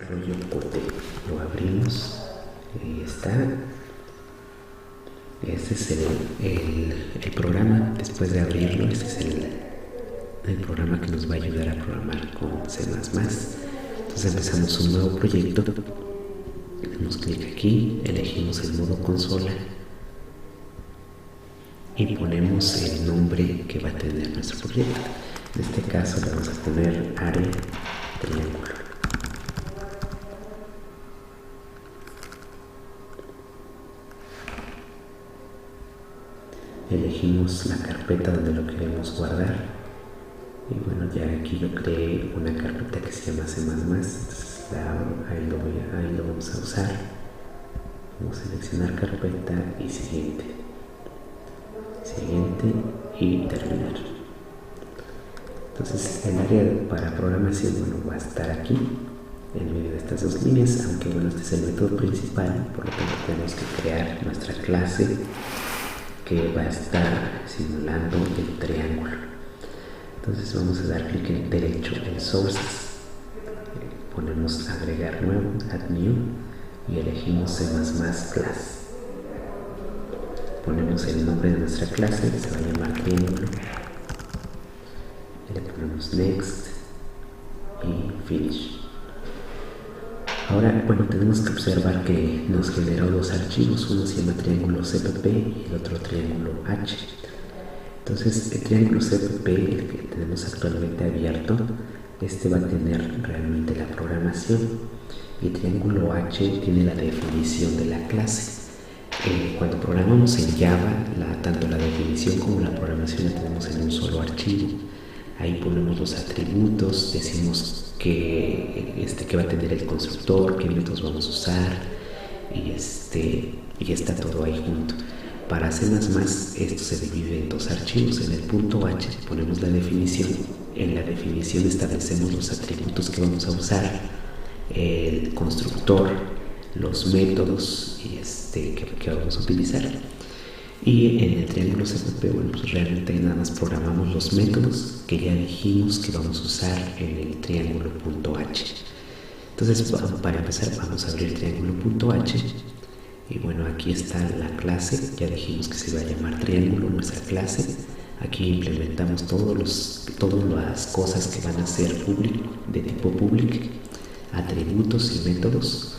desarrollo Qt. Lo abrimos y está. Este es el programa. Después de abrirlo, este es el programa que nos va a ayudar a programar con C++. Entonces empezamos un nuevo proyecto, damos clic aquí, elegimos el modo consola y ponemos el nombre que va a tener nuestro proyecto. En este caso le vamos a poner área triángulo. Elegimos la carpeta donde lo queremos guardar y bueno, ya aquí yo creé una carpeta que se llama C++, entonces ahí lo vamos a usar. Vamos a seleccionar carpeta y siguiente y terminar. Entonces el área para programación, bueno, va a estar aquí en medio de estas dos líneas, aunque bueno, este es el método principal, por lo tanto tenemos que crear nuestra clase que va a estar simulando el triángulo. Entonces vamos a dar clic en derecho en sources, ponemos agregar nuevo, add new y elegimos C++ class. Ponemos el nombre de nuestra clase, que se va a llamar triángulo, y le ponemos next y finish. Ahora, bueno, tenemos que observar que nos generó dos archivos, uno se llama triángulo CPP y el otro triángulo H. Entonces, el triángulo CPP, el que tenemos actualmente abierto, este va a tener realmente la programación, y triángulo H tiene la definición de la clase. Cuando programamos en Java, tanto la definición como la programación la tenemos en un solo archivo. Ahí ponemos los atributos, decimos que va a tener el constructor, qué métodos vamos a usar, y está todo ahí junto. Para C++, esto se divide en dos archivos. En el punto H ponemos la definición. En la definición establecemos los atributos que vamos a usar, el constructor, los métodos que vamos a utilizar. Y en el triángulo CPP, bueno, pues realmente nada más programamos los métodos que ya dijimos que vamos a usar en el triángulo.h. Entonces, para empezar, vamos a abrir el triángulo.h. Y bueno, aquí está la clase. Ya dijimos que se va a llamar triángulo, nuestra clase. Aquí implementamos todas las cosas que van a ser de tipo public, atributos y métodos.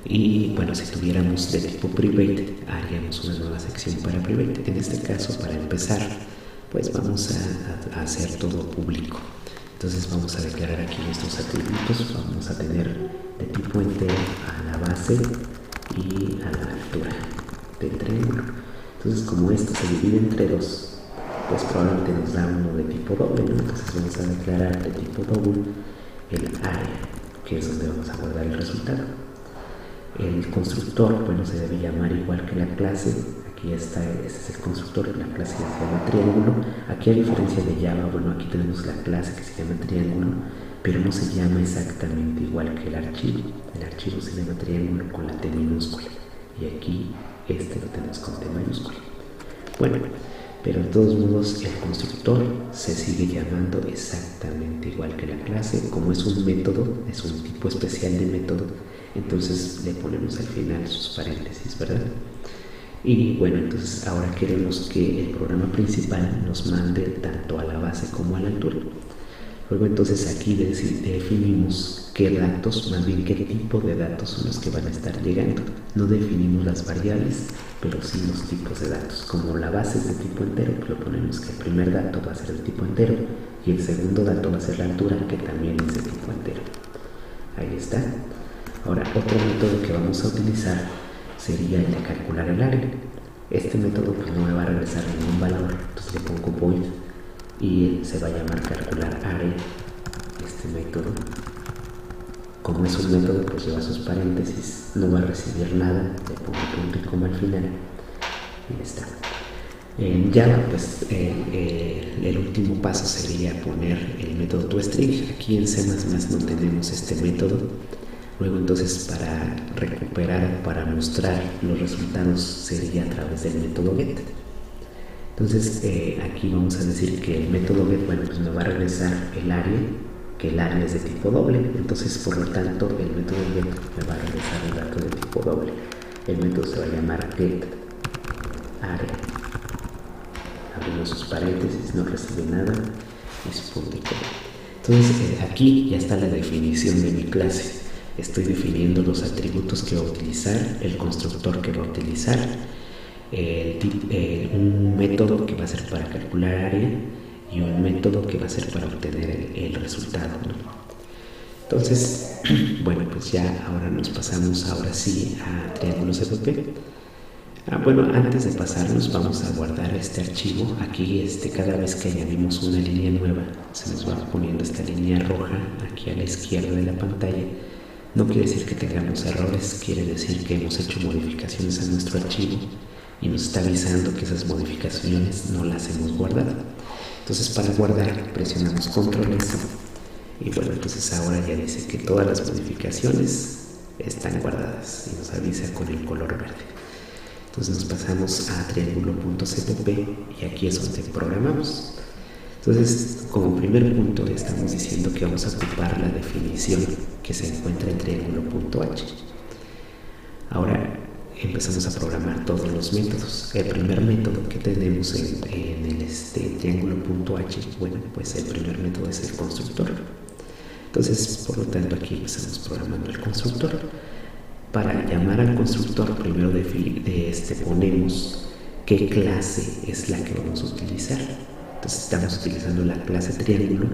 Y bueno, si tuviéramos de tipo private, haríamos una nueva sección para private. En este caso, para empezar, pues vamos a hacer todo público. Entonces vamos a declarar aquí nuestros atributos. Vamos a tener de tipo entero a la base y a la altura del triángulo. Entonces, como esto se divide entre dos, pues probablemente nos da uno de tipo doble, ¿no? Entonces vamos a declarar de tipo doble el área, que es donde vamos a guardar el resultado. El constructor, bueno, se debe llamar igual que la clase. Aquí está, este es el constructor, la clase ya se llama triángulo. Aquí, a diferencia de Java, bueno, aquí tenemos la clase que se llama triángulo, pero no se llama exactamente igual que el archivo. El archivo se llama triángulo con la T minúscula, y aquí lo tenemos con T mayúscula. Bueno, pero de todos modos el constructor se sigue llamando exactamente igual que la clase. Como es un método, es un tipo especial de método, entonces le ponemos al final sus paréntesis, ¿verdad? Y bueno, entonces ahora queremos que el programa principal nos mande tanto a la base como a la altura. Luego entonces aquí definimos qué datos, más bien qué tipo de datos son los que van a estar llegando. No definimos las variables, pero sí los tipos de datos. Como la base es de tipo entero, pues lo ponemos que el primer dato va a ser de tipo entero y el segundo dato va a ser la altura, que también es de tipo entero. Ahí está. Ahora, otro método que vamos a utilizar sería el de calcular el área. Este método pues no me va a regresar ningún valor, entonces le pongo void y se va a llamar calcular área. Este método, como es un método, pues lleva sus paréntesis, no va a recibir nada, le pongo punto y coma al final y ya está. En Java, pues el último paso sería poner el método toString. Aquí en C++ no tenemos este método. Luego entonces, para recuperar, para mostrar los resultados, sería a través del método get. Entonces aquí vamos a decir que el método get, bueno, pues me va a regresar el área que el área es de tipo doble. Entonces, por lo tanto, el método get me va a regresar un dato de tipo doble. El método se va a llamar get area. Abrimos sus paréntesis, no recibe nada y su punto y coma. Entonces, aquí ya está la definición de mi clase. Estoy definiendo los atributos que va a utilizar, el constructor que va a utilizar, un método que va a ser para calcular área y un método que va a ser para obtener el resultado, ¿no? Entonces, bueno, pues ya ahora nos pasamos ahora sí a triángulos FP. Bueno, antes de pasarnos vamos a guardar este archivo. Aquí cada vez que añadimos una línea nueva se nos va poniendo esta línea roja aquí a la izquierda de la pantalla. No quiere decir que tengamos errores, quiere decir que hemos hecho modificaciones a nuestro archivo y nos está avisando que esas modificaciones no las hemos guardado. Entonces, para guardar presionamos Control S y bueno, entonces ahora ya dice que todas las modificaciones están guardadas y nos avisa con el color verde. Entonces nos pasamos a triángulo.cpp y aquí es donde programamos. Entonces, como primer punto estamos diciendo que vamos a ocupar la definición que se encuentra en triángulo.h. Ahora empezamos a programar todos los métodos. El primer método que tenemos en el triángulo.h, bueno, pues el primer método es el constructor. Entonces, por lo tanto, aquí empezamos programando el constructor. Para llamar al constructor, primero ponemos qué clase es la que vamos a utilizar. Entonces estamos utilizando la clase triángulo,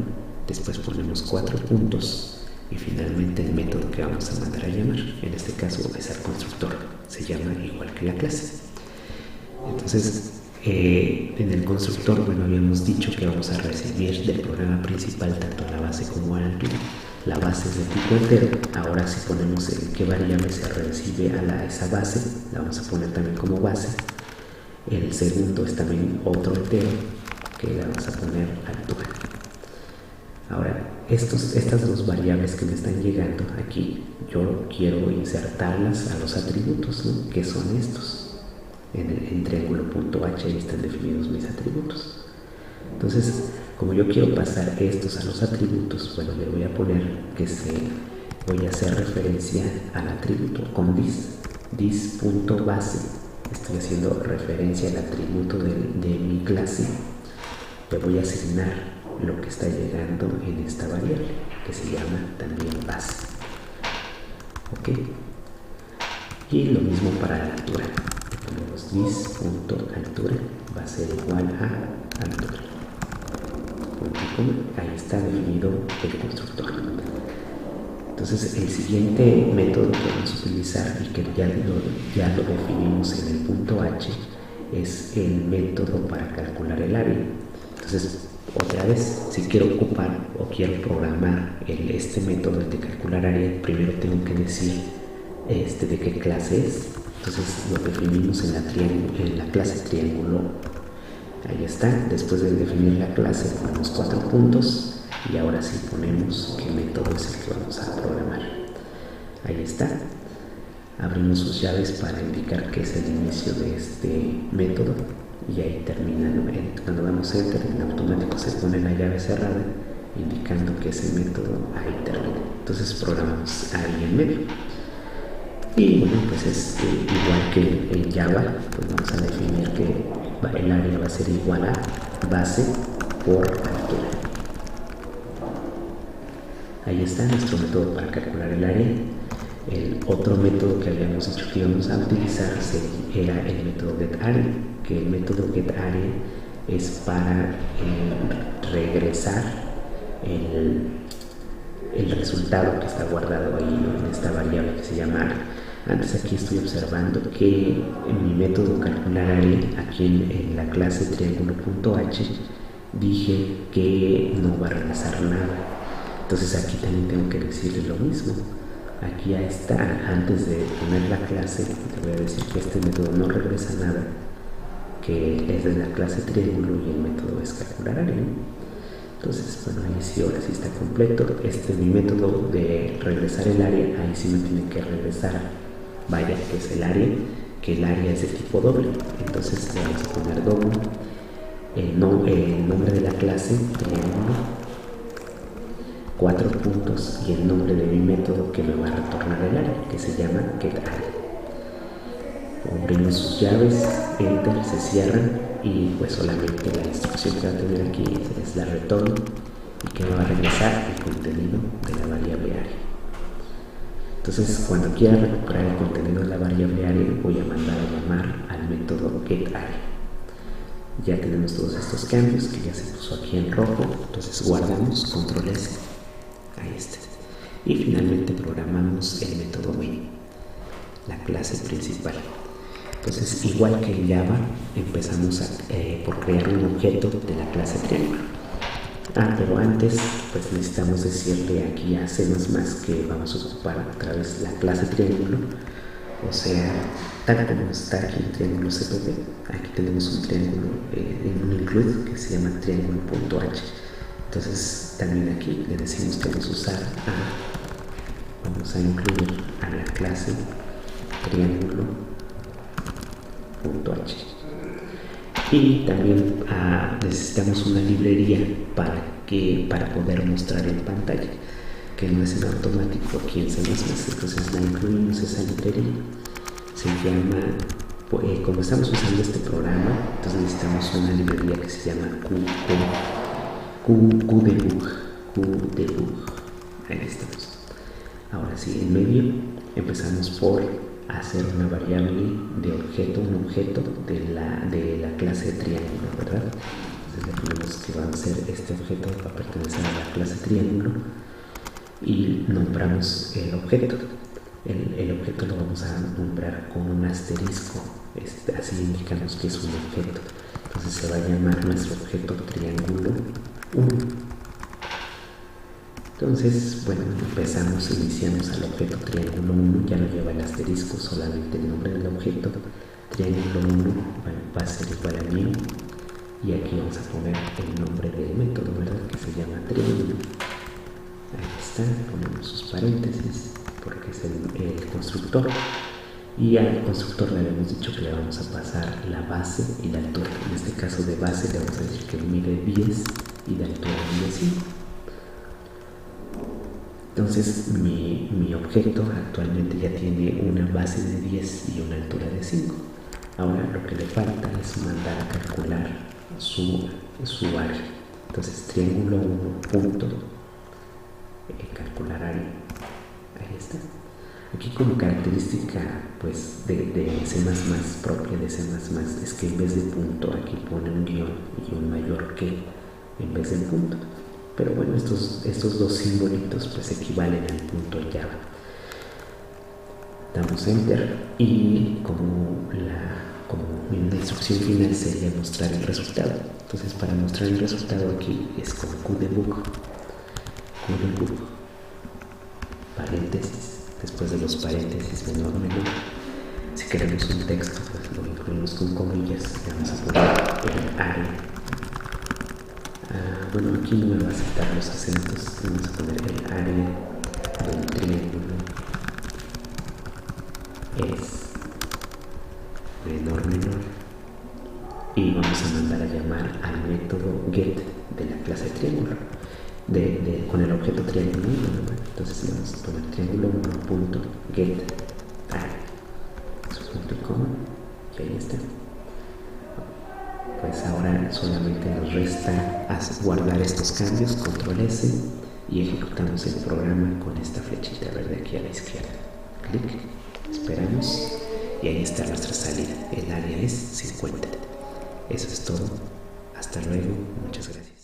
después ponemos 4 puntos y finalmente el método que vamos a mandar a llamar. En este caso es al constructor, se llama igual que la clase. Entonces, en el constructor, bueno, habíamos dicho que vamos a recibir del programa principal tanto la base como la altura. La base es de tipo entero. Ahora si ponemos en qué variable se recibe a esa base, la vamos a poner también como base. El segundo es también otro entero, que le vamos a poner altura. Ahora, estas dos variables que me están llegando aquí, yo quiero insertarlas a los atributos, ¿no? Que son estos. En triángulo.h ahí están definidos mis atributos. Entonces, como yo quiero pasar estos a los atributos, bueno, le voy a poner que voy a hacer referencia al atributo con dis.base. Estoy haciendo referencia al atributo de mi clase. Le voy a asignar lo que está llegando en esta variable, que se llama también base. ¿Ok? Y lo mismo para la altura. Ponemos dis.altura va a ser igual a altura. Ahí está definido el constructor. Entonces, el siguiente método que vamos a utilizar y que ya lo definimos en el punto H es el método para calcular el área. Entonces, otra vez, si quiero ocupar o quiero programar este método de calcular área, primero tengo que decir de qué clase es. Entonces lo definimos en la clase triángulo. Ahí está. Después de definir la clase ponemos 4 puntos y ahora sí ponemos qué método es el que vamos a programar. Ahí está. Abrimos sus llaves para indicar que es el inicio de este método y ahí termina. Cuando damos enter, en automático se pone la llave cerrada indicando que ese método ahí termina. Entonces programamos ahí en medio. Y bueno, pues es igual que en Java, pues vamos a definir que el área va a ser igual a base por altura. Ahí está nuestro método para calcular el área. El otro método que habíamos dicho que íbamos a utilizar era el método getArea, que el método getArea es para regresar el resultado que está guardado ahí, ¿no? En esta variable que se llama área. Antes aquí estoy observando que en mi método calcular área, aquí en la clase triángulo.h, dije que no va a regresar nada. Entonces aquí también tengo que decirle lo mismo. Aquí ya está, antes de poner la clase, te voy a decir que este método no regresa nada, que es de la clase triángulo y el método es calcular área, ¿no? Entonces, bueno, ahí sí, ahora sí está completo. Mi método de regresar el área, ahí sí me tiene que regresar, vaya, que es el área, que el área es de tipo doble. Entonces le vamos a poner doble, el nombre de la clase, triángulo, 4 puntos y el nombre de mi método que me va a retornar el área, que se llama getArea. Abrimos sus llaves, enter, se cierran y pues solamente la instrucción que va a tener aquí es la retorno y que me va a regresar el contenido de la variable área. Entonces, cuando quiera recuperar el contenido de la variable área, voy a mandar a llamar al método getArea. Ya tenemos todos estos cambios que ya se puso aquí en rojo, entonces guardamos, control S, ahí está. Y finalmente programamos el método main, la clase principal. Entonces, igual que en Java, empezamos por crear un objeto de la clase triángulo. Pero antes, pues necesitamos decirle aquí a C++ que vamos a ocupar otra vez la clase triángulo, o sea, tal como está aquí en triángulo CPP, aquí tenemos un triángulo en un include que se llama triángulo.h. Entonces, también aquí le decimos que vamos a incluir a la clase triángulo.h. Y también necesitamos una librería para poder mostrar en pantalla, que no es en automático aquí en C++. Entonces la incluimos esa librería. Se llama, como estamos usando este programa, entonces necesitamos una librería que se llama QDebug. Ahí estamos. Ahora sí, en medio empezamos por hacer una variable de objeto, un objeto de la clase triángulo, ¿verdad? Entonces le ponemos que va a ser este objeto, va a pertenecer a la clase triángulo y nombramos el objeto. El objeto lo vamos a nombrar con un asterisco, así indicamos que es un objeto. Entonces se va a llamar nuestro objeto triángulo 1. Entonces, bueno, iniciamos al objeto triángulo 1, ya no lleva el asterisco, solamente el nombre del objeto. Triángulo 1 va a ser igual a new, y aquí vamos a poner el nombre del método, ¿verdad? Que se llama triángulo. Ahí está, ponemos sus paréntesis, porque es el constructor. Y al constructor le habíamos dicho que le vamos a pasar la base y la altura. En este caso de base le vamos a decir que mide 10 y de altura mide 5. Entonces mi objeto actualmente ya tiene una base de 10 y una altura de 5. Ahora lo que le falta es mandar a calcular su área. Entonces triángulo 1 punto calcular área. Ahí está. Aquí como característica pues de C++, propia de C++, es que en vez de punto aquí pone un guión y un mayor que en vez del punto. Pero bueno, estos dos simbolitos pues equivalen al punto en Java. Damos enter y como la instrucción final sería mostrar el resultado. Entonces para mostrar el resultado aquí es con QDebug, paréntesis, después de los paréntesis menor. Si queremos un texto pues lo incluimos con comillas, le vamos a poner el área. Bueno, aquí no me va a aceptar los acentos, vamos a poner el área del triángulo es menor y vamos a mandar a llamar al método get de la clase triángulo con el objeto triángulo 1. Entonces le vamos a poner triángulo 1.get área, su punto y coma, y ahí está. Pues ahora solamente nos resta guardar estos cambios, control S, y ejecutamos el programa con esta flechita verde aquí a la izquierda. Clic, esperamos y ahí está nuestra salida. El área es 50. Eso es todo. Hasta luego. Muchas gracias.